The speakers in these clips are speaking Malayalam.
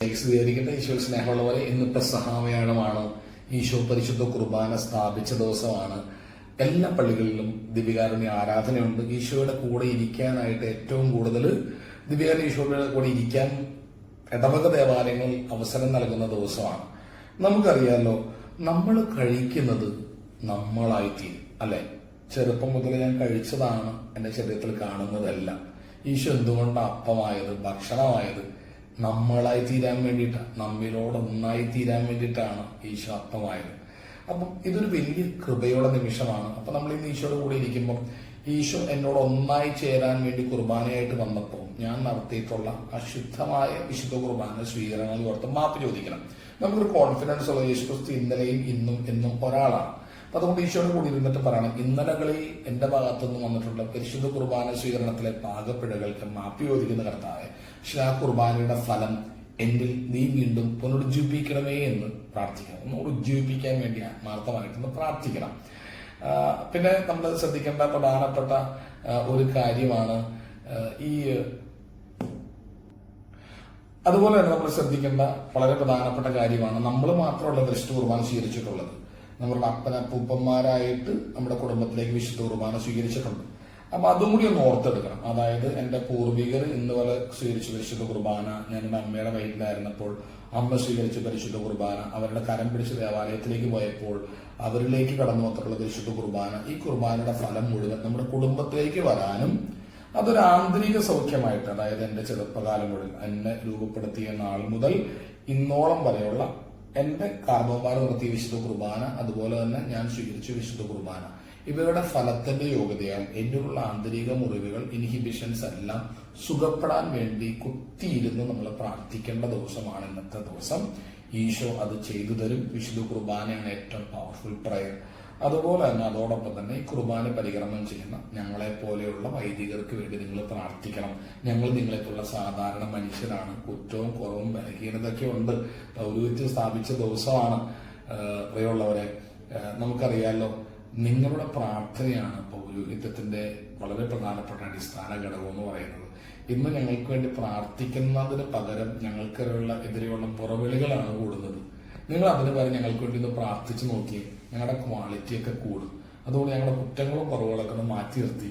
സ്വീകരിക്കട്ടെ. ഈശോ സ്നേഹമുള്ളവരെ, ഇന്ന് പെസഹാവ്യാഴമാണ്. ഈശോ പരിശുദ്ധ കുർബാന സ്ഥാപിച്ച ദിവസമാണ്. എല്ലാ പള്ളികളിലും ദിവ്യകാരുണ്യ ആരാധനയുണ്ട്. ഈശോയുടെ കൂടെ ഇരിക്കാനായിട്ട് ഏറ്റവും കൂടുതൽ ദിവ്യകാരുണ്യ ഈശോയുടെ കൂടെ ഇരിക്കാൻ ഇടവക ദേവാലയങ്ങൾ അവസരം നൽകുന്ന ദിവസമാണ്. നമുക്കറിയാലോ, നമ്മൾ കഴിക്കുന്നത് നമ്മളായിത്തീരും, അല്ലെ? ചെറുപ്പം മുതൽ ഞാൻ കഴിച്ചതാണ് എന്റെ ശരീരത്തിൽ കാണുന്നതല്ല. ഈശോ എന്തുകൊണ്ടാണ് അപ്പമായത്, ഭക്ഷണമായത്? നമ്മളായി തീരാൻ വേണ്ടിയിട്ടാണ്, നമ്മിലോടൊന്നായി തീരാൻ വേണ്ടിയിട്ടാണ് ഈശോ അപ്പമായത്. അപ്പം ഇതൊരു വലിയ കൃപയുടെ നിമിഷമാണ്. അപ്പൊ നമ്മൾ ഇന്ന് ഈശോയുടെ കൂടെ ഇരിക്കുമ്പോൾ ഈശോ എന്നോട് ഒന്നായി ചേരാൻ വേണ്ടി കുർബാനയായിട്ട് വന്നപ്പോൾ ഞാൻ നടത്തിയിട്ടുള്ള അശുദ്ധമായ വിശുദ്ധ കുർബാന സ്വീകരണങ്ങൾ ഓർത്ത് മാപ്പ് ചോദിക്കണം. നമുക്കൊരു കോൺഫിഡൻസ് ഉള്ള യേശു ക്രിസ്തു ഇന്നലെയും ഇന്നും എന്നും ഒരാളാണ്. അപ്പൊ അതുകൊണ്ട് ഈശോയുടെ കൂടി ഇരുന്നിട്ട് പറയണം, ഇന്നലകളിൽ എന്റെ ഭാഗത്തുനിന്ന് വന്നിട്ടുള്ള പരിശുദ്ധ കുർബാന സ്വീകരണത്തിലെ പാകപ്പിഴകൾക്ക് മാപ്പ് ചോദിക്കുന്ന കർത്താവെ, പക്ഷെ ആ കുർബാനയുടെ ഫലം എന്നിൽ നീ വീണ്ടും പുനരുജ്ജീവിപ്പിക്കണമേ എന്ന് പ്രാർത്ഥിക്കണം. ഒന്ന് ഉജ്ജീവിപ്പിക്കാൻ വേണ്ടി ആത്മാർത്ഥമായിട്ടൊന്ന് പ്രാർത്ഥിക്കണം. പിന്നെ നമ്മൾ ശ്രദ്ധിക്കേണ്ട പ്രധാനപ്പെട്ട ഒരു കാര്യമാണ് അതുപോലെ തന്നെ നമ്മൾ ശ്രദ്ധിക്കേണ്ട വളരെ പ്രധാനപ്പെട്ട കാര്യമാണ്, നമ്മൾ മാത്രമല്ല പരിശുദ്ധ കുർബാന സ്വീകരിച്ചിട്ടുള്ളത്. നമ്മളുടെ അപ്പനപ്പൂപ്പന്മാരായിട്ട് നമ്മുടെ കുടുംബത്തിലേക്ക് വിശുദ്ധ കുർബാന സ്വീകരിച്ചിട്ടുണ്ട്. അപ്പൊ അതും കൂടി ഒന്ന് ഓർത്തെടുക്കണം. അതായത് എന്റെ പൂർവികർ ഇന്ന് പോലെ സ്വീകരിച്ച പരിശുദ്ധ കുർബാന, ഞാൻ എന്റെ അമ്മയുടെ വയറ്റിലായിരുന്നപ്പോൾ അമ്മ സ്വീകരിച്ച പരിശുദ്ധ കുർബാന, അവരുടെ കരം പിടിച്ച് ദേവാലയത്തിലേക്ക് പോയപ്പോൾ അവരിലേക്ക് കടന്നു വന്നിട്ടുള്ള പരിശുദ്ധ കുർബാന, ഈ കുർബാനയുടെ ഫലം മുഴുവൻ നമ്മുടെ കുടുംബത്തിലേക്ക് വരാനും അതൊരു ആന്തരിക സൗഖ്യമായിട്ട്, അതായത് എന്റെ ചെറുപ്പകാലം മുതൽ എന്നെ രൂപപ്പെടുത്തിയ നാൾ മുതൽ ഇന്നോളം വരെയുള്ള എന്റെ കാർമ്മമാർ നടത്തിയ വിശുദ്ധ കുർബാന, അതുപോലെ തന്നെ ഞാൻ സ്വീകരിച്ച വിശുദ്ധ കുർബാന, ഇവയുടെ ഫലത്തിന്റെ യോഗ്യതയാൽ എന്നിലുള്ള ആന്തരിക മുറിവുകൾ, ഇൻഹിബിഷൻസ് എല്ലാം സുഖപ്പെടാൻ വേണ്ടി കുത്തിയിരുന്ന് നമ്മൾ പ്രാർത്ഥിക്കേണ്ട ദിവസമാണ് ഇന്നത്തെ ദിവസം. ഈശോ അത് ചെയ്തു തരും. വിശുദ്ധ കുർബാനയാണ് ഏറ്റവും പവർഫുൾ പ്രയർ. അതുപോലെ തന്നെ അതോടൊപ്പം തന്നെ ഈ കുർബാന പരികർമ്മം ചെയ്യുന്ന ഞങ്ങളെ പോലെയുള്ള വൈദികർക്ക് വേണ്ടി നിങ്ങൾ പ്രാർത്ഥിക്കണം. ഞങ്ങൾ നിങ്ങളെപ്പോലുള്ള സാധാരണ മനുഷ്യരാണ്, കുറ്റവും കുറവും ബലഹീനതയൊക്കെ ഉണ്ട്. പൗരോഹിത്യം സ്ഥാപിച്ച ദിവസമാണ്. പ്രിയമുള്ളവരെ, നമുക്കറിയാലോ, നിങ്ങളുടെ പ്രാർത്ഥനയാണ് പൗരോഹിത്യത്തിന്റെ വളരെ പ്രധാനപ്പെട്ട അടിസ്ഥാന ഘടകം എന്ന് പറയുന്നത്. ഇന്ന് ഞങ്ങൾക്ക് വേണ്ടി പ്രാർത്ഥിക്കുന്നതിന് പകരം ഞങ്ങൾക്കെതിരെയുള്ള പുറവിളികളാണ് കൂടുന്നത്. നിങ്ങൾ അതിന് പകരം ഞങ്ങൾക്ക് വേണ്ടി ഒന്ന് പ്രാർത്ഥിച്ചു നോക്കി, ഞങ്ങളുടെ ക്വാളിറ്റിയൊക്കെ കൂടും. അതുകൊണ്ട് ഞങ്ങളുടെ കുറ്റങ്ങളും കുറവുകളൊക്കെ ഒന്ന് മാറ്റി നിർത്തി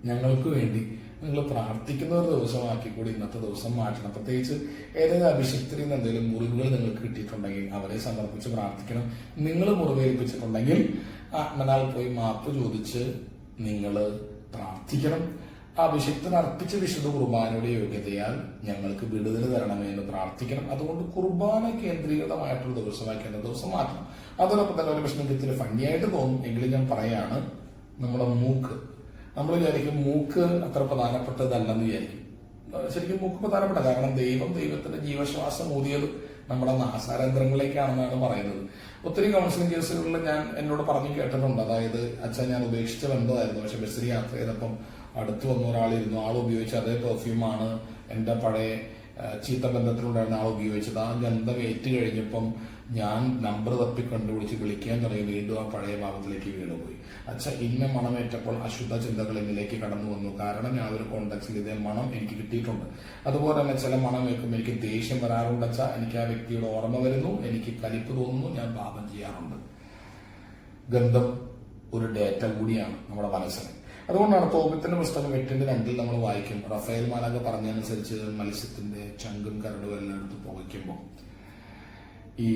ഞങ്ങൾക്ക് വേണ്ടി നിങ്ങൾ പ്രാർത്ഥിക്കുന്ന ഒരു ദിവസമാക്കി കൂടി ഇന്നത്തെ ദിവസം മാറ്റണം. പ്രത്യേകിച്ച് ഏതെങ്കിലും അഭിഷിക്തരിൽ നിന്ന് എന്തെങ്കിലും മുറിവുകൾ നിങ്ങൾക്ക് കിട്ടിയിട്ടുണ്ടെങ്കിൽ അവരെ സമർപ്പിച്ച് പ്രാർത്ഥിക്കണം. നിങ്ങൾ മുറിവേൽപ്പിച്ചിട്ടുണ്ടെങ്കിൽ ആത്മനാൽ പോയി മാപ്പ് ചോദിച്ച് നിങ്ങൾ പ്രാർത്ഥിക്കണം. ആ അഭിഷിക്തൻ അർപ്പിച്ച വിശുദ്ധ കുർബാനയുടെ യോഗ്യതയാൽ ഞങ്ങൾക്ക് വിടുതൽ തരണമേ എന്ന് പ്രാർത്ഥിക്കണം. അതുകൊണ്ട് കുർബാന കേന്ദ്രീകൃതമായിട്ടുള്ള ദിവസമാക്കേണ്ട ദിവസം മാറ്റണം. അതോടൊപ്പം തന്നെ ഒരു പ്രശ്നം ഇത്തിരി ഫണ്ണിയായിട്ട് തോന്നും, എങ്കിലും ഞാൻ പറയാണ്, നമ്മുടെ മൂക്ക്, നമ്മൾ വിചാരിക്കും മൂക്ക് അത്ര പ്രധാനപ്പെട്ടതല്ലെന്ന് വിചാരിക്കും. ശരിക്കും മൂക്ക് പ്രധാനപ്പെട്ട, കാരണം ദൈവത്തിന്റെ ജീവശ്വാസം ഊതിയത് നമ്മുടെ നാസാരന്ധ്രങ്ങളിലേക്കാണെന്നാണ് പറയുന്നത്. ഒത്തിരി കൗൺസിലിംഗ് കേസുകളിൽ ഞാൻ എന്നോട് പറഞ്ഞു കേട്ടിട്ടുണ്ട്. അതായത്, അച്ഛൻ ഞാൻ ഉപേക്ഷിച്ച ബന്ധമായിരുന്നു, പക്ഷെ ബസ്സിൽ യാത്ര ചെയ്തപ്പം അടുത്ത് വന്ന ഒരാളിരുന്നു, ആൾ ഉപയോഗിച്ച അതേ പെർഫ്യൂമാണ് എന്റെ പഴയ ചീത്ത ബന്ധത്തിലുണ്ടായിരുന്ന ആൾ ഉപയോഗിച്ചത്. ആ ഗന്ധം ഏറ്റു കഴിഞ്ഞപ്പം ഞാൻ നമ്പർ തപ്പി കണ്ടുപിടിച്ച് വിളിക്കാൻ തുടങ്ങി, വീണ്ടും ആ പഴയ ഭാവത്തിലേക്ക് വീണുപോയി. ഇന്ന മണമേറ്റപ്പോൾ അശുദ്ധ ചിന്തകൾ എന്നിലേക്ക് കടന്നു വന്നു. കാരണം ഞാൻ ഒരു കോണ്ടാക്സിൽ ഇതേ മണം എനിക്ക് കിട്ടിയിട്ടുണ്ട്. അതുപോലെ തന്നെ ചില മണം വെക്കുമ്പോൾ എനിക്ക് ദേഷ്യം വരാറുണ്ട്. എനിക്ക് ആ വ്യക്തിയുടെ ഓർമ്മ വരുന്നു, എനിക്ക് കലിപ്പ് തോന്നുന്നു, ഞാൻ പാപം ചെയ്യാറുണ്ട്. ഗന്ധം ഒരു ഡേറ്റ കൂടിയാണ് നമ്മുടെ മനസ്സിന്. അതുകൊണ്ടാണ് തോബിത്തിന്റെ പുസ്തകം 8:2 നമ്മൾ വായിക്കും, റഫേൽ മാലാഖ പറഞ്ഞതനുസരിച്ച് മത്സ്യത്തിന്റെ ചങ്കും കരടും എല്ലാം എടുത്ത് പുകയ്ക്കുമ്പോൾ ഈ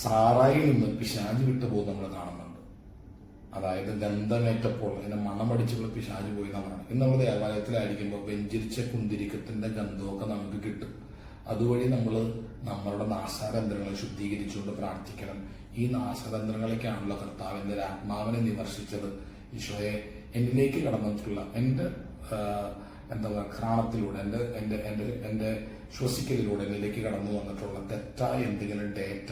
സാറായിൽ നിന്ന് പിശാച് വിട്ടുപോകും നമ്മൾ കാണുന്നുണ്ട്. അതായത് ഗന്ധമേറ്റപ്പോൾ അതിന്റെ മണമടിച്ചുള്ള പിശാച് പോയി എന്നാണ്. ഇന്ന് നമ്മൾ ദേവാലയത്തിലായിരിക്കുമ്പോൾ വെഞ്ചിരിച്ച കുന്തിരിക്കത്തിന്റെ ഗന്ധമൊക്കെ നമുക്ക് കിട്ടും. അതുവഴി നമ്മൾ നമ്മളുടെ നാസാരന്ധ്രങ്ങളെ ശുദ്ധീകരിച്ചുകൊണ്ട് പ്രാർത്ഥിക്കണം. ഈ നാസാരന്ധ്രങ്ങളേക്കാണല്ലോ കർത്താവിന്റെ ആത്മാവിനെ നിവർശിച്ചത്. ഈശോയെ, എന്നിലേക്ക് കടന്നിട്ടുള്ള എന്റെ ഘ്രാണത്തിലൂടെ എന്റെ ശ്വസിക്കലിലൂടെ എന്നിലേക്ക് കടന്നു വന്നിട്ടുള്ള തെറ്റായ എന്തെങ്കിലും ഡേറ്റ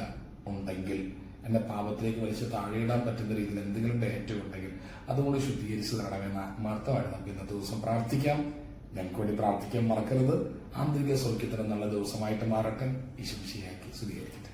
ഉണ്ടെങ്കിൽ, എന്റെ പാപത്തിലേക്ക് വലിച്ച് താഴെയിടാൻ പറ്റുന്ന രീതിയിൽ എന്തെങ്കിലും ഡേറ്റ ഉണ്ടെങ്കിൽ അതുകൊണ്ട് ശുദ്ധീകരിച്ച് തരണമെന്ന് ആത്മാർത്ഥമായിട്ട് നമുക്ക് ഇന്നത്തെ ദിവസം പ്രാർത്ഥിക്കാം. ഞങ്ങൾക്ക് വേണ്ടി പ്രാർത്ഥിക്കാൻ മറക്കരുത്. ആന്തരിക സൗഖ്യത്തിന് നല്ല ദിവസമായിട്ട് മാറട്ടെ. ഈശോ ശരിയാക്കി സ്വീകരിക്കട്ടെ.